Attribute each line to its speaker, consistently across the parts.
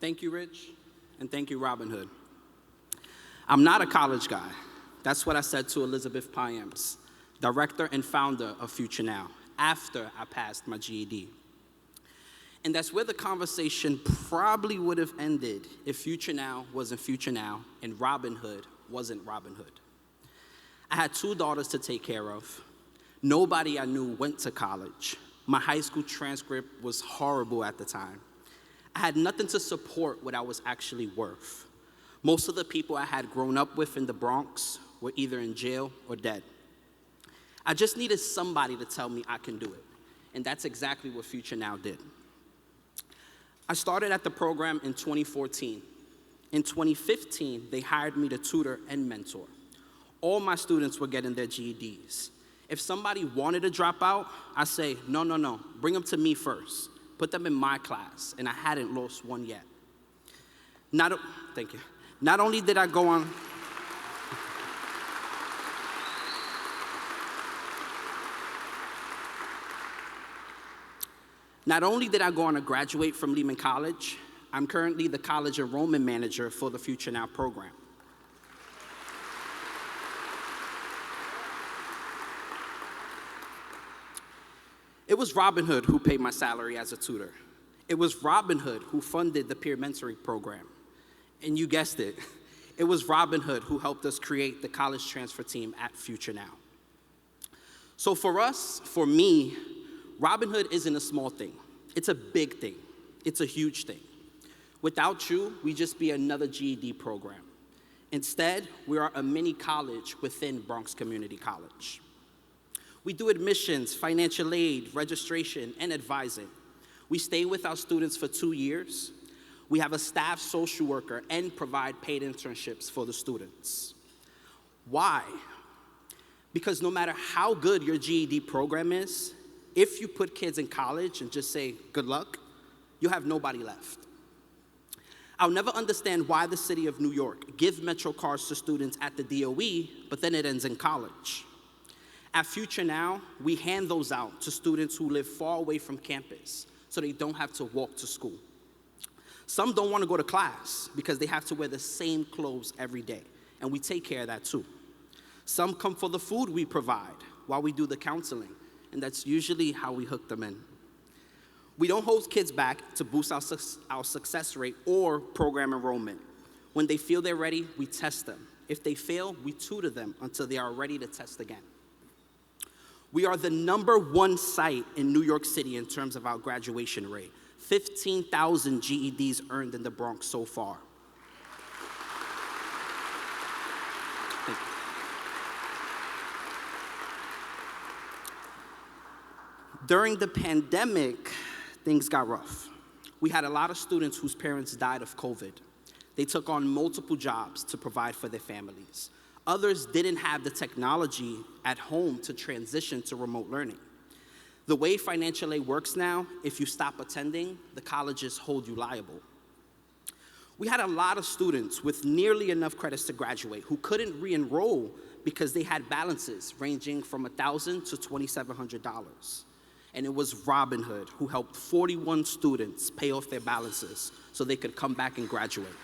Speaker 1: Thank you, Rich, and thank you, Robin Hood. I'm not a college guy. That's what I said to Elizabeth Payams, director and founder of Future Now, after I passed my GED. And that's where the conversation probably would have ended if Future Now wasn't Future Now and Robin Hood wasn't Robin Hood. I had 2 daughters to take care of. Nobody I knew went to college. My high school transcript was horrible at the time. I had nothing to support what I was actually worth. Most of the people I had grown up with in the Bronx were either in jail or dead. I just needed somebody to tell me I can do it, and that's exactly what Future Now did. I started at the program in 2014. In 2015, they hired me to tutor and mentor. All my students were getting their GEDs. If somebody wanted to drop out, I say, no, bring them to me first. Put them in my class, and I hadn't lost one yet. Thank you. Not only did I go on, to graduate from Lehman College, I'm currently the college enrollment manager for the Future Now program. It was Robin Hood who paid my salary as a tutor. It was Robin Hood who funded the peer mentoring program. And you guessed it, it was Robin Hood who helped us create the college transfer team at Future Now. So for me, Robin Hood isn't a small thing. It's a big thing. It's a huge thing. Without you, we'd just be another GED program. Instead, we are a mini college within Bronx Community College. We do admissions, financial aid, registration, and advising. We stay with our students for 2 years. We have a staff social worker and provide paid internships for the students. Why? Because no matter how good your GED program is, if you put kids in college and just say, good luck, you have nobody left. I'll never understand why the city of New York gives Metro cards to students at the DOE, but then it ends in college. At Future Now, we hand those out to students who live far away from campus, so they don't have to walk to school. Some don't want to go to class because they have to wear the same clothes every day, and we take care of that too. Some come for the food we provide while we do the counseling, and that's usually how we hook them in. We don't hold kids back to boost our success rate or program enrollment. When they feel they're ready, we test them. If they fail, we tutor them until they are ready to test again. We are the #1 site in New York City in terms of our graduation rate. 15,000 GEDs earned in the Bronx so far. Thank you. During the pandemic, things got rough. We had a lot of students whose parents died of COVID. They took on multiple jobs to provide for their families. Others didn't have the technology at home to transition to remote learning. The way financial aid works now, if you stop attending, the colleges hold you liable. We had a lot of students with nearly enough credits to graduate who couldn't re-enroll because they had balances ranging from $1,000 to $2,700. And it was Robin Hood who helped 41 students pay off their balances so they could come back and graduate.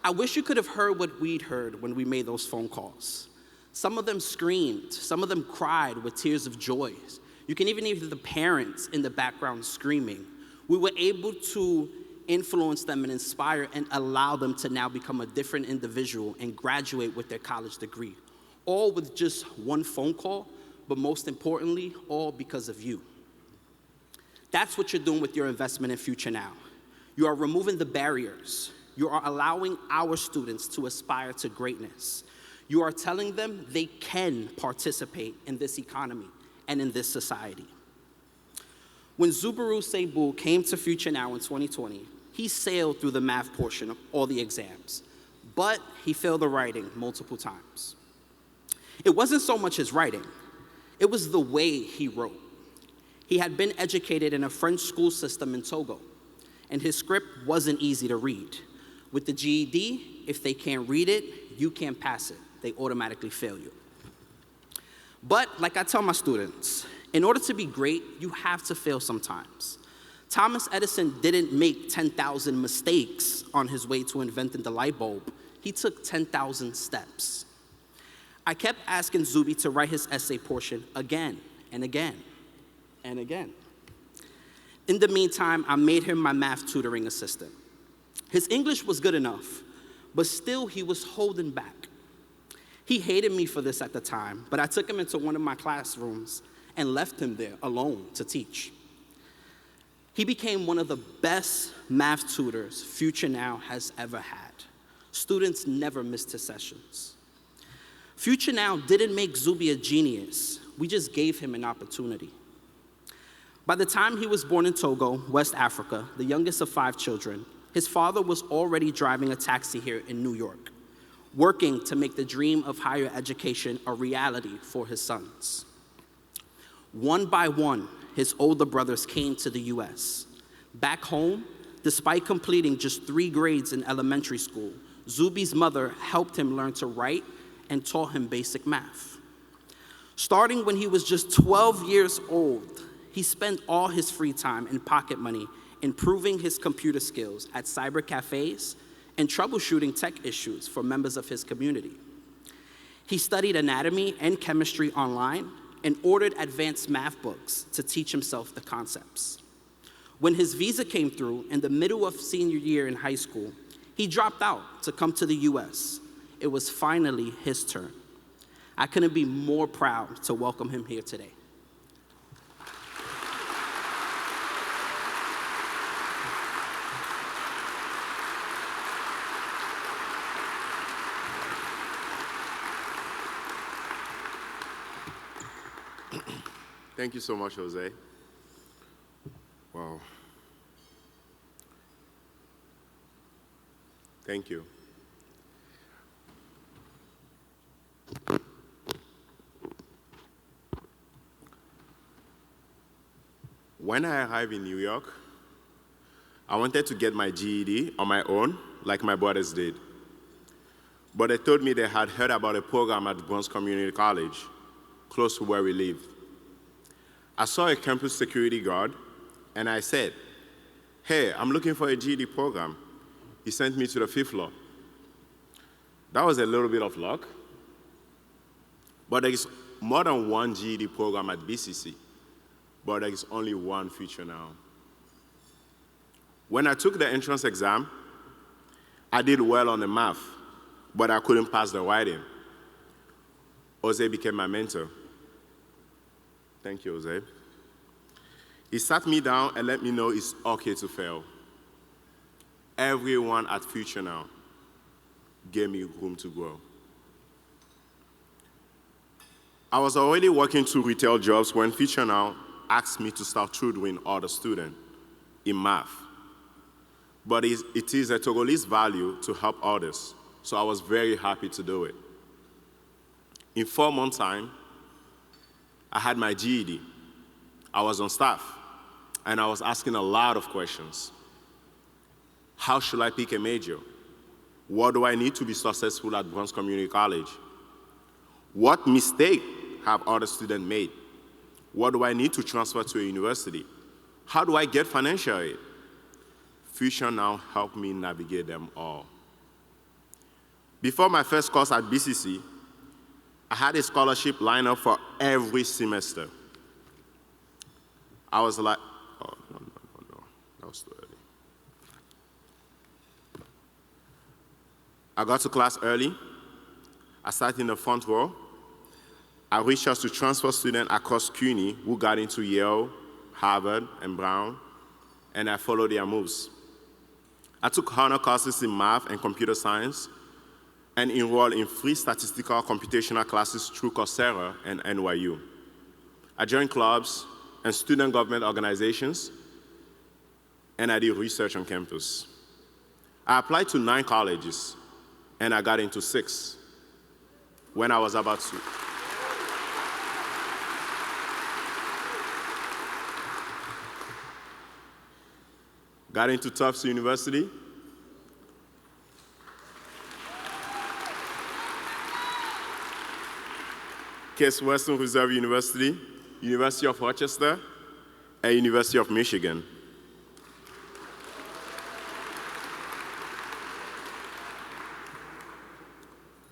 Speaker 1: I wish you could have heard what we'd heard when we made those phone calls. Some of them screamed, some of them cried with tears of joy. You can even hear the parents in the background screaming. We were able to influence them and inspire and allow them to now become a different individual and graduate with their college degree. All with just one phone call, but most importantly, all because of you. That's what you're doing with your investment in Future Now. You are removing the barriers. You are allowing our students to aspire to greatness. You are telling them they can participate in this economy and in this society. When Zouberou Sayibou came to Future Now in 2020, he sailed through the math portion of all the exams, but he failed the writing multiple times. It wasn't so much his writing, it was the way he wrote. He had been educated in a French school system in Togo, and his script wasn't easy to read. With the GED, if they can't read it, you can't pass it. They automatically fail you. But like I tell my students, In order to be great, you have to fail sometimes. Thomas Edison didn't make 10,000 mistakes on his way to inventing the light bulb. He took 10,000 steps. I kept asking Zuby to write his essay portion again and again and again. In the meantime, I made him my math tutoring assistant. His English was good enough, but still he was holding back. He hated me for this at the time, but I took him into one of my classrooms and left him there alone to teach. He became one of the best math tutors Future Now has ever had. Students never missed his sessions. Future Now didn't make Zuby a genius. We just gave him an opportunity. By the time he was born in Togo, West Africa, the youngest of 5 children, his father was already driving a taxi here in New York, working to make the dream of higher education a reality for his sons. One by one, his older brothers came to the US. Back home, despite completing just 3 grades in elementary school, Zuby's mother helped him learn to write and taught him basic math. Starting when he was just 12 years old, he spent all his free time and pocket money improving his computer skills at cyber cafes and troubleshooting tech issues for members of his community. He studied anatomy and chemistry online and ordered advanced math books to teach himself the concepts. When his visa came through in the middle of senior year in high school, he dropped out to come to the US. It was finally his turn. I couldn't be more proud to welcome him here today.
Speaker 2: Thank you so much, Jose. Wow. Thank you. When I arrived in New York, I wanted to get my GED on my own, like my brothers did. But they told me they had heard about a program at Bronx Community College, close to where we lived. I saw a campus security guard, and I said, "Hey, I'm looking for a GED program." He sent me to the 5th floor. That was a little bit of luck, but there is more than one GED program at BCC, but there is only one Future Now. When I took the entrance exam, I did well on the math, but I couldn't pass the writing. Jose became my mentor. Thank you, Jose. He sat me down and let me know it's okay to fail. Everyone at Future Now gave me room to grow. I was already working 2 retail jobs when Future Now asked me to start tutoring other students in math. But it is a Togolese value to help others, so I was very happy to do it. In 4 months' time, I had my GED. I was on staff, and I was asking a lot of questions. How should I pick a major? What do I need to be successful at Bronx Community College? What mistake have other students made? What do I need to transfer to a university? How do I get financial aid? Future Now helped me navigate them all. Before my first course at BCC, I had a scholarship lined up for every semester. I was like, oh, no, that was too early. I got to class early. I sat in the front row. I reached out to transfer students across CUNY who got into Yale, Harvard, and Brown, and I followed their moves. I took honor courses in math and computer science and enrolled in free statistical computational classes through Coursera and NYU. I joined clubs and student government organizations, and I did research on campus. I applied to 9 colleges, and I got into 6 when I was about to. Got into Tufts University. Case Western Reserve University, University of Rochester, and University of Michigan.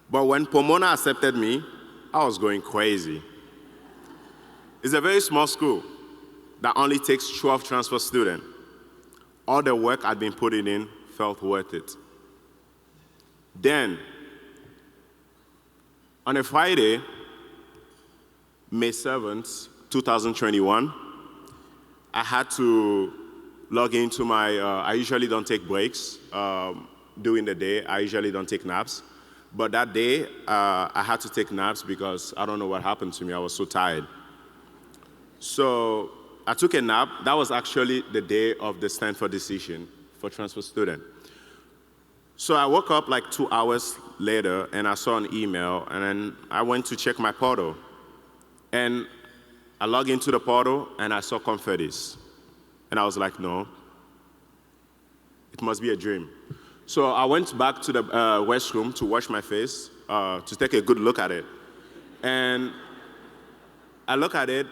Speaker 2: But when Pomona accepted me, I was going crazy. It's a very small school that only takes 12 transfer students. All the work I'd been putting in felt worth it. Then, on a Friday, May 7th, 2021, I had to log into my, I usually don't take breaks during the day. I usually don't take naps. But that day, I had to take naps because I don't know what happened to me. I was so tired. So I took a nap. That was actually the day of the Stanford decision for transfer student. So I woke up like 2 hours later, and I saw an email, and then I went to check my portal. And I logged into the portal, and I saw confettis. And I was like, no, it must be a dream. So I went back to the restroom to wash my face, to take a good look at it. And I look at it,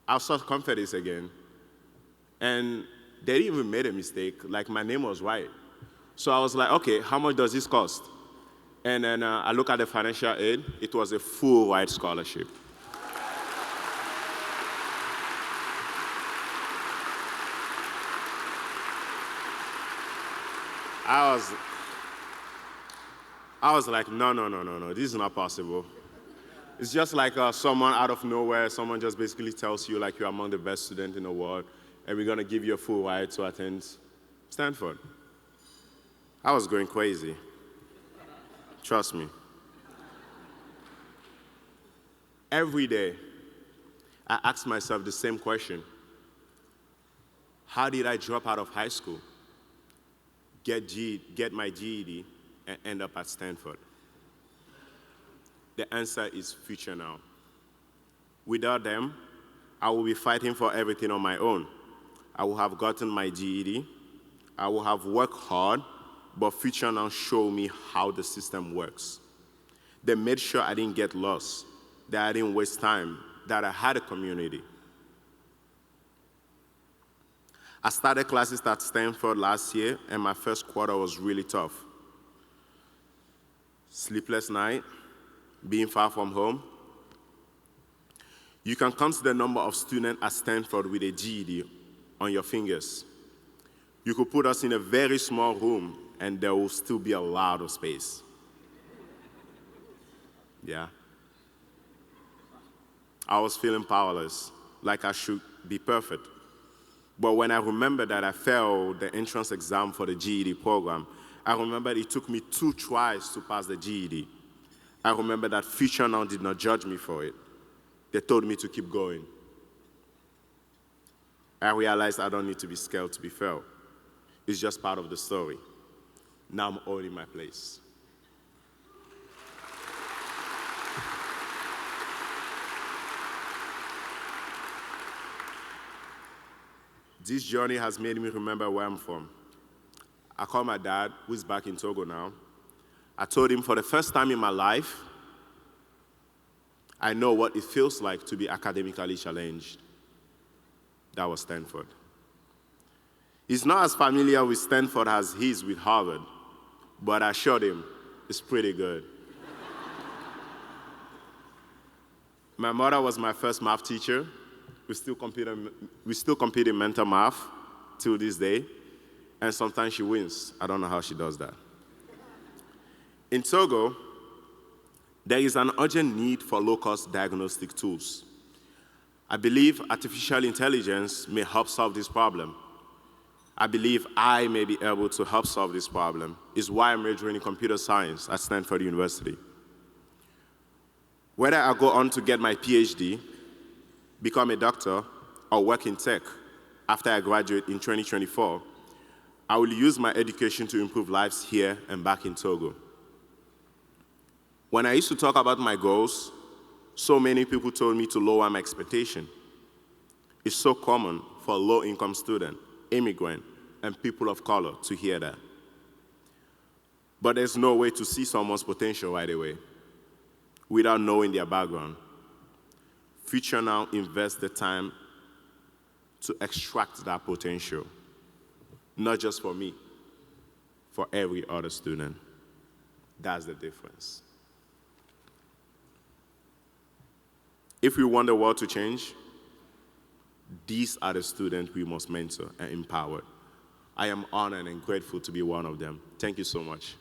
Speaker 2: I saw confettis again. And they didn't even made a mistake, like my name was right. So I was like, okay, how much does this cost? And then I look at the financial aid, it was a full ride scholarship. I was like, no, this is not possible. It's just like someone out of nowhere, someone just basically tells you like you're among the best students in the world, and we're gonna give you a full ride to attend Stanford. I was going crazy. Trust me. Every day, I ask myself the same question. How did I drop out of high school, get my GED, and end up at Stanford? The answer is future now. Without them, I will be fighting for everything on my own. I will have gotten my GED, I will have worked hard, but future now showed me how the system works. They made sure I didn't get lost, that I didn't waste time, that I had a community. I started classes at Stanford last year, and my first quarter was really tough. Sleepless night, being far from home. You can count the number of students at Stanford with a GED on your fingers. You could put us in a very small room, and there will still be a lot of space. Yeah. I was feeling powerless, like I should be perfect. But when I remembered that I failed the entrance exam for the GED program, I remembered it took me 2 tries to pass the GED. I remember that Future Now did not judge me for it. They told me to keep going. I realized I don't need to be scared to be failed. It's just part of the story. Now I'm owning my place. This journey has made me remember where I'm from. I called my dad, who's back in Togo now. I told him for the first time in my life, I know what it feels like to be academically challenged. That was Stanford. He's not as familiar with Stanford as he is with Harvard, but I assured him it's pretty good. My mother was my first math teacher. We still compete in mental math till this day, and sometimes she wins. I don't know how she does that. In Togo, there is an urgent need for low-cost diagnostic tools. I believe artificial intelligence may help solve this problem. I believe I may be able to help solve this problem. It's why I'm majoring in computer science at Stanford University. Whether I go on to get my PhD, become a doctor, or work in tech after I graduate in 2024, I will use my education to improve lives here and back in Togo. When I used to talk about my goals, so many people told me to lower my expectation. It's so common for a low-income student, immigrant, and people of color to hear that. But there's no way to see someone's potential right away without knowing their background. Future Now invests the time to extract that potential, not just for me, for every other student. That's the difference. If we want the world to change, these are the students we must mentor and empower. I am honored and grateful to be one of them. Thank you so much.